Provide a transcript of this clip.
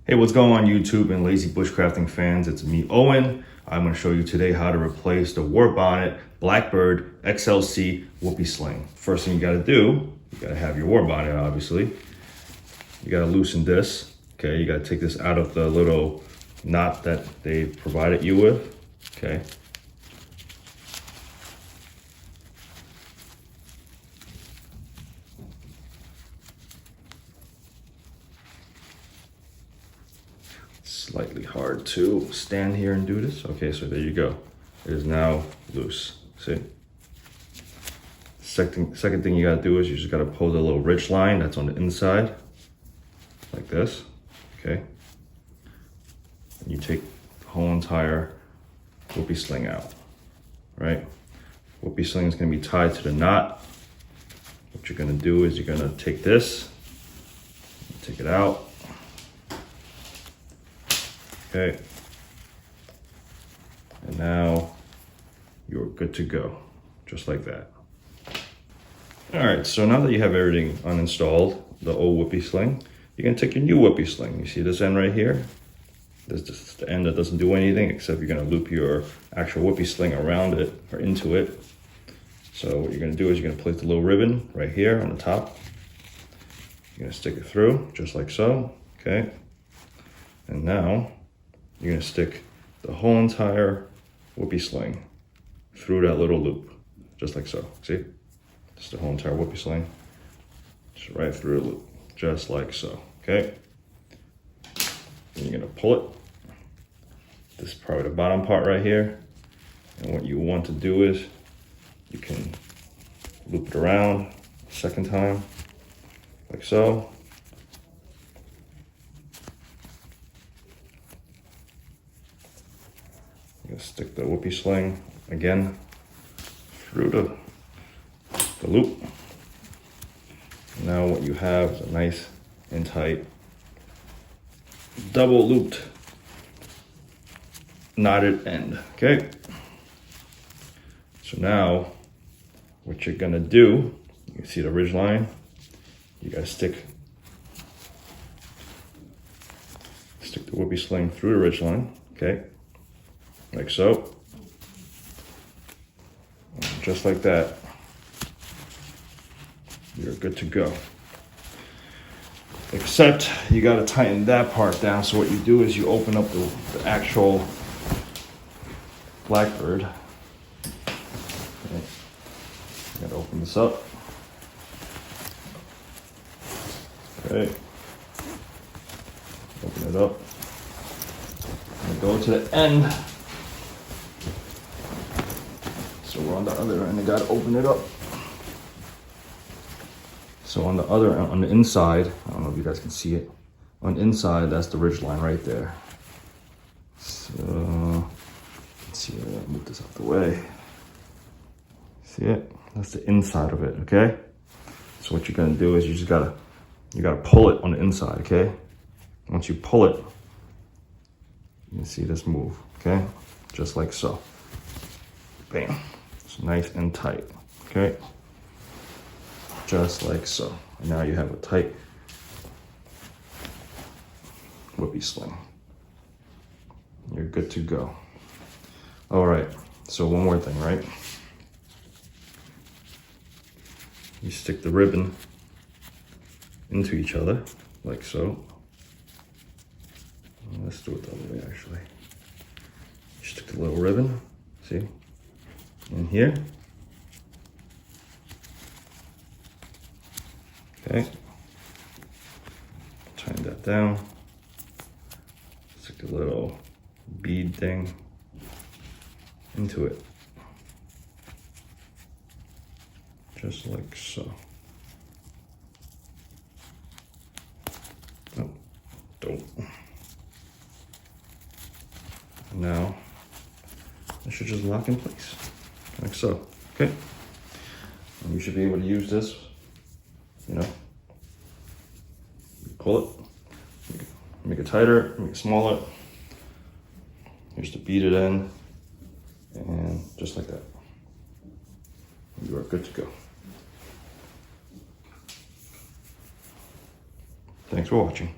Hey, what's going on YouTube and lazy bushcrafting fans? It's me, Owen. I'm going to show you today how to replace the Warbonnet Blackbird XLC whoopie sling. First thing you got to do, you got to have your Warbonnet, obviously. You got to loosen this. Okay, you got to take this out of the little knot that they provided you with. Okay. Slightly hard to stand here and do this. Okay, so there you go. It is now loose. See? Second thing you gotta do is you just gotta pull the little ridge line that's on the inside, like this. Okay. And you take the whole entire whoopie sling out. Right? Whoopie sling is gonna be tied to the knot. What you're gonna do is you're gonna take this, take it out. Okay, and now you're good to go, just like that. All right, so now that you have everything uninstalled, the old whoopie sling, you're gonna take your new whoopie sling. You see this end right here? This is the end that doesn't do anything, except you're gonna loop your actual whoopie sling around it, or into it. So what you're gonna do is you're gonna place the little ribbon right here on the top. You're gonna stick it through, just like so, okay? And now, you're gonna stick the whole entire whoopie sling through that little loop, just like so. See? Just the whole entire whoopie sling, just right through the loop, just like so. Okay? Then you're gonna pull it. This is probably the bottom part right here. And what you want to do is you can loop it around a second time, like so. You're gonna stick the whoopie sling again through the loop. Now what you have is a nice and tight double looped knotted end, okay? So now what you're gonna do, you can see the ridge line, you gotta stick the whoopie sling through the ridge line, okay? Like so, and just like that, you're good to go. Except you got to tighten that part down. So what you do is you open up the actual Blackbird. Okay. You got to open this up. Okay. Open it up. And go to the end. So we're on the other end, I gotta open it up. So on the inside, I don't know if you guys can see it. On the inside, that's the ridge line right there. So, let's see, I gotta move this out the way. See it? That's the inside of it, okay? So what you're gonna do is you gotta pull it on the inside, okay? Once you pull it, you can see this move, okay? Just like so. Bam. It's nice and tight, okay? Just like so. And now you have a tight whoopie sling. You're good to go. All right, so one more thing, right? You stick the ribbon into each other, like so. Let's do it the other way, actually. You stick the little ribbon, see? In here. Okay. Tighten that down. Stick the little bead thing into it. Just like so. Oh, don't. Now, it should just lock in place. Like so, okay? And you should be able to use this, you know, pull it, make it tighter, make it smaller. Here's the beaded end, and just like that. You are good to go. Thanks for watching.